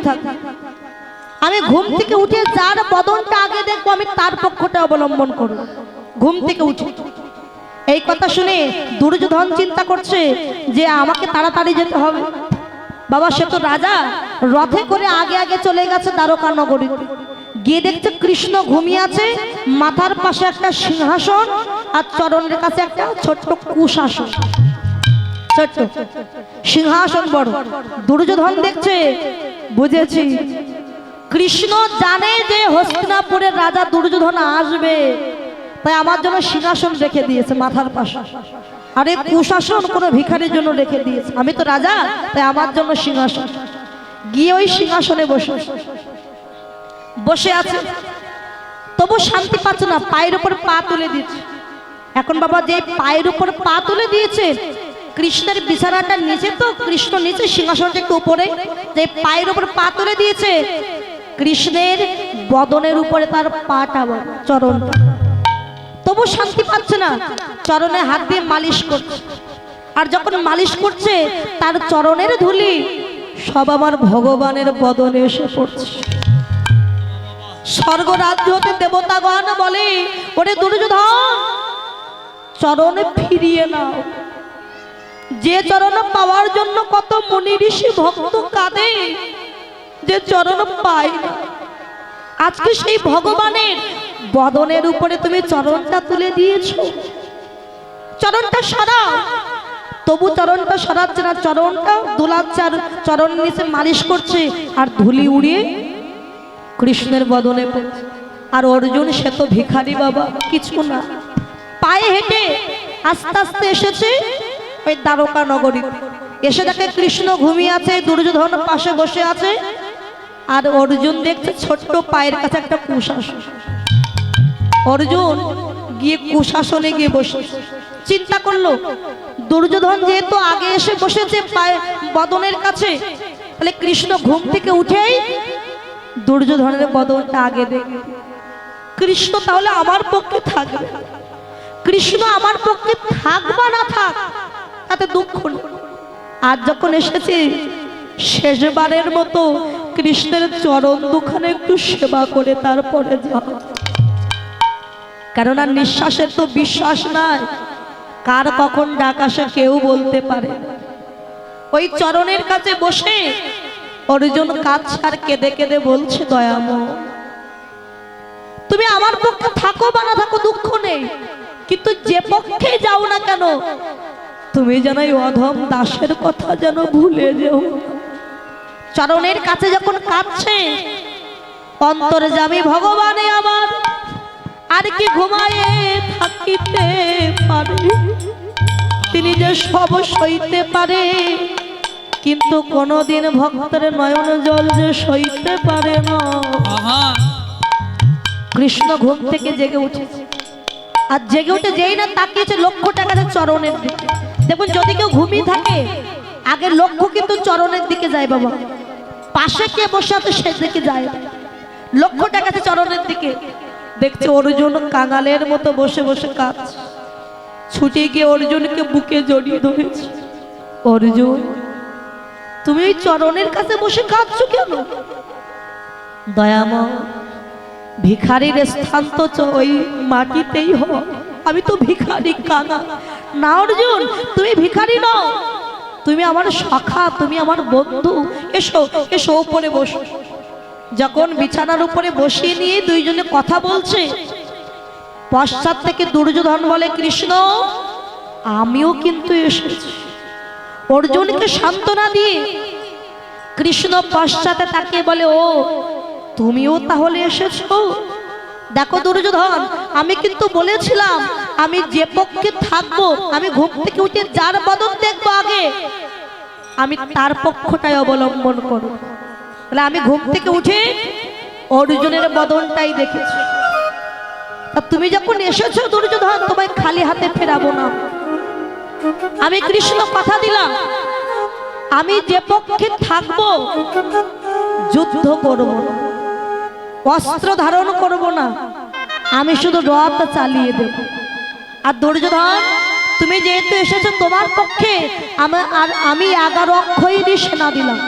থাকি। আমি ঘুম থেকে উঠে যার বদনটা আগে দেখবো আমি তার পক্ষটা অবলম্বন করব। ঘুম থেকে উঠে এই কথা শুনে দুর্যোধন চিন্তা করছে যে আমাকে তাড়াতাড়ি যেতে হবে। বাবা সে তো রাজা, রথে করে আগে আগে চলে গেছে দ্বারকা নগরী। গিয়ে দেখছে কৃষ্ণ ঘুমিয়ে আছে, মাথার পাশে একটা সিংহাসন আর চরণের কাছে একটা ছোট্ট কুশাসন। ছোট্ট সিংহাসন বড়। দুর্যোধন দেখছে, বুঝেছি কৃষ্ণ জানে যে হস্তিনাপুরের রাজা দুর্যোধন আসবে, তাই আমার জন্য সিংহাসন রেখে দিয়েছে মাথার পাশে। আর এই কুশাসন কোনো ভিখারির জন্য রেখে দিয়েছে। আমি তো রাজা, তাই আমার জন্য সিংহাসন। গিয়ে ওই সিংহাসনে বসে আছে, তবু শান্তি পাচ্ছে না, পায়ের উপর পা তুলে দিচ্ছে। এখন বাবা যে পায়ের উপর পা তুলে দিয়েছে, কৃষ্ণের বিছানাটা নিচে, তো কৃষ্ণ নিচে, সিংহাসনটা একটু উপরে, যে পায়ের উপর পা তুলে দিয়েছে, কৃষ্ণের বদনের উপরে তার পাটা, চরণটা। তবু শান্তি পাচ্ছে না, চরণে হাত দিয়ে মালিশ করছে। আর যখন মালিশ করছে তার চরণের ধুলি সব আমার ভগবানের বদনে এসে পড়ছে। স্বর্গ রাজ্য হতে দেবতাগণ বলে, ওরে দুর্যোধন চরণে ফিরিয়ে নাও। যে চরণ পাওয়ার জন্য কত মুনি ঋষি ভক্ত কাঁদে, যে চরণ পায় না, আজকে সেই ভগবানের বদনের উপরে তুমি চরণটা তুলে দিয়েছো, চরণটা সরাও। তবু চরণটা সরাচ্ছে না, চরণটা দোলাচ্ছে আর চরণ নিচে মালিশ করছে, আর ধুলি উড়িয়ে কৃষ্ণের বদনে পড়ছে। আর অর্জুন সে তো ভিখারি বাবা, কিছু না, পায়ে হেঁটে আস্তে আস্তে এসেছে ওই দ্বারকা নগরী। এসে দেখে কৃষ্ণ ঘুমিয়ে আছে, দুর্যোধন পাশে বসে আছে, আর অর্জুন দেখছে ছোট্ট পায়ের কাছে একটা কুশাসন। অর্জুন গিয়ে কুশাসনে গিয়ে বসে চিন্তা করলো, দুর্যোধন যেহেতু আগে এসে বসেছে পায়ে বদনের কাছে, তাহলে কৃষ্ণ ঘুম থেকে উঠেই দুর্যোধনের বদনটা আগে দেখে। কৃষ্ণ তাহলে আমার পক্ষে থাকবে, কৃষ্ণ আমার পক্ষে থাক বা না থাক তাতে দুঃখ নেই। আজ যখন এসেছি শেষবারের মতো কৃষ্ণের চরণ দুখানে একটু সেবা করে তারপরে যাও। কেননা নিঃশ্বাসের তো বিশ্বাস নাই, কার কখন ডাক আসে কেউ বলতে পারে। ওই চরণের কাছে বসে অর্জুন কাঁদছে আর কেঁদে কেঁদে বলছে, দয়াময় তুমি আমার পক্ষে থাকো বা না থাকো দুঃখ নেই, কিন্তু যে পক্ষে যাও না কেন তুমি যেন এই অধম দাসের কথা যেন ভুলে যেও। চরণের কাছে যখন কাঁদছে, অন্তর্যামী ভগবানে আমার আর কি ঘুমায়ে থাকিতে পারে, তিনি যে সব সইতে পারে, কিন্তু কোনদিন ভক্তের নয়ন জল যে সইতে পারে না। কৃষ্ণ ঘুম থেকে জেগে উঠেছে, আর জেগে উঠে যেই না তাকিয়েছে লক্ষ্যটা কাছে চরণের দিকে। দেখুন যদি কেউ ঘুমিয়ে থাকে আগে লক্ষ্য কিন্তু চরণের দিকে যায় বাবা, পাশে কে বসে আছে সেদিকে যায়, লক্ষ্যটা কাছে চরণের দিকে। দেখছে অর্জুন কাঙালের মতো বসে বসে কাঁদছে, ছুটে গিয়ে অর্জুনকে বুকে জড়িয়ে ধরেছে। অর্জুন তুমি ওই চরণের কাছে বসে কাঁদছো কেন? দয়াময় ভিখারির স্থান তো ওই মাটিতেই হয়, আমি তো ভিখারি কাঙাল। না অর্জুন তুমি ভিখারি নও, তুমি আমার সখা, তুমি আমার বন্ধু, এসো এসো উপরে বসো। যখন বিছানার উপরে বসিয়ে নিয়ে দুইজনে কথা বলছে, পশ্চাৎ থেকে দুর্যোধন বলে, কৃষ্ণ আমিও কিন্তু এসেছি। অর্জুনকে সান্ত্বনা দিয়ে কৃষ্ণ পশ্চাতে তাকিয়ে বলে, ও তুমিও তাহলে এসেছো? দেখো দুর্যোধন, আমি কিন্তু বলেছিলাম আমি যে পক্ষে থাকবো, আমি ঘুম থেকে উঠে যার বদন দেখবো আগে আমি তার পক্ষটাই অবলম্বন করব। তাহলে আমি ঘুম থেকে উঠে অর্জুনের বদনটাই দেখেছি। তা তুমি যখন এসেছো দুর্যোধন, তোমায় খালি হাতে ফেরাবো না। আমি কৃষ্ণ কথা দিলাম আমি যে পক্ষে থাকবো যুদ্ধ করব না, অস্ত্র ধারণ করব না, আমি শুধু রথ চালিয়ে দেব। আর দুর্যোধন তুমি যেহেতু এসেছো তোমার পক্ষে আমি 11 অক্ষয়ী সেনা দিলাম,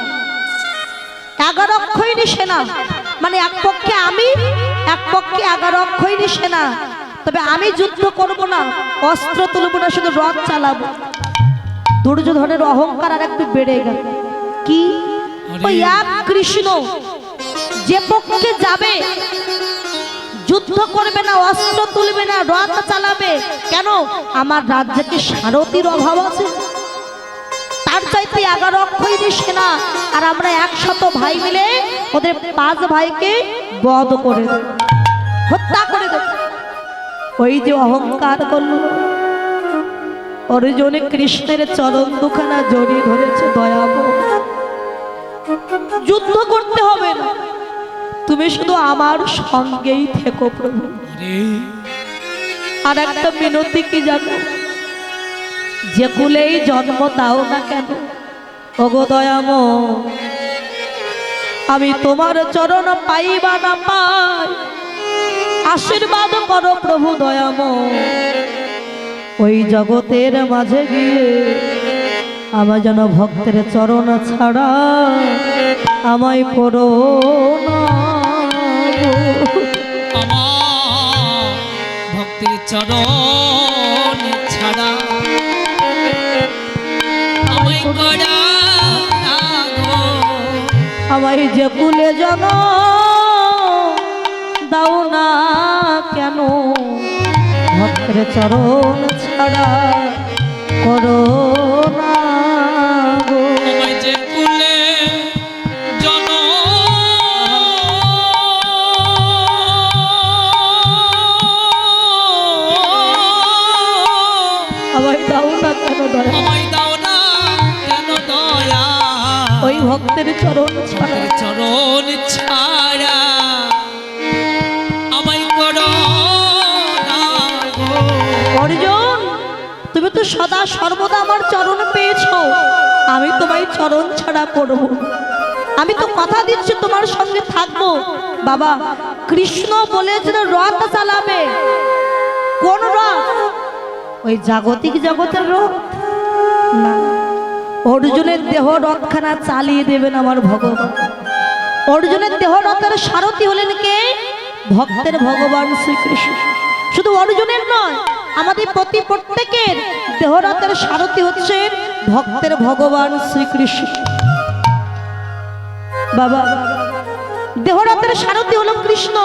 11 অক্ষৌহিণী সেনা, মানে এক পক্ষে আমি, এক পক্ষে 11 অক্ষৌহিণী সেনা। তবে আমি যুদ্ধ করব না, অস্ত্র তুলব না, শুধু রথ চালাবো। দুর্যোধনের অহংকার আর একটু বেড়ে গেল। কি ওই এক কৃষ্ণ যে পক্ষে যাবে, যুদ্ধ করবে না, অস্ত্র তুলবে না, রথ চালাবে, কেন? আমার রাজ্যে কি সারথীর অভাব আছে? তার চাইতে 11 অক্ষৌহিণী সেনা, আর আমরা 100 ভাই মিলে ওদের 5 ভাইকে বধ করে দেব, হত্যা করে দেব। ওই যে অহংকার করলো, অর্জুনে কৃষ্ণের চরণ দুখানা জড়িয়ে ধরেছে। দয়াময়, যুদ্ধ করতে হবে না, তুমি শুধু আমার সঙ্গেই থেকো প্রভু। আর একটা মিনতি কি জানো? যে কুলেই জন্ম দাও না কেন, ওগো দয়াময়, আমি তোমার চরণ পাইবা না পাই, আশীর্বাদ করো প্রভু দয়াময়। ওই জগতের মাঝে গিয়ে আমার যেন ভক্তের চরণ ছাড়া আমায় করো না, আমার ভক্তের চরণ ছাড়া আমায় করো না গো। আমায় যে কুলে জন দাও না কেন, ভক্তের চরণ ছাড়া করো না গো। আমায় যে কুলে জন আমায় দাও না কেন দয়া, আমায় দাও না কেন দয়া, ওই ভক্তের চরণ ছাড়া, চরণ ছাড়া আমায় করো না গো। অর্জুন, তুমি তো সদা সর্বদা আমার চরণ পেয়েছো, আমি তোমায় চরণ ছাড়া করব? আমি তো কথা দিচ্ছি তোমার সঙ্গে থাকবো। বাবা, কৃষ্ণ বলেছিল রথ চালাবে। কোন রথ? ওই জাগতিক জগতের রথ না, অর্জুনের দেহ রথখানা চালিয়ে দেবেন আমার ভগবান। অর্জুনের দেহ রথের সারথি হলেন কে? ভক্তের ভগবান শ্রীকৃষ্ণ। শুধু অর্জুনের নয়, আমাদের প্রত্যেকের দেহরথের সারথি হচ্ছেন ভক্তের ভগবান শ্রীকৃষ্ণ। বাবা, দেহরথের সারথি হলো কৃষ্ণ।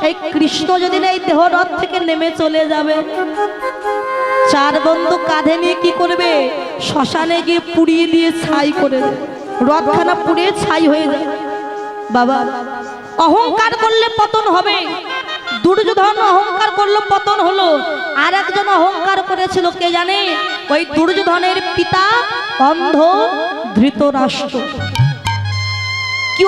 এই কৃষ্ণ যদি না এই দেহরথ থেকে নেমে চলে যাবে, 4 বন্ধু কাঁধে নিয়ে কি করবে? শ্মশানে গিয়ে পুড়িয়ে দিয়ে ছাই করে দেবে, রথখানা পুড়িয়ে ছাই হয়ে যাবে। বাবা, অহংকার করলে পতন হবে। দুর্যোধন অহংকার করলো, পতন হলো। আর একজন অহংকার করেছিল, কে জানে? ওই দুর্যোধনের পিতা অন্ধ ধৃতরাষ্ট্র। কি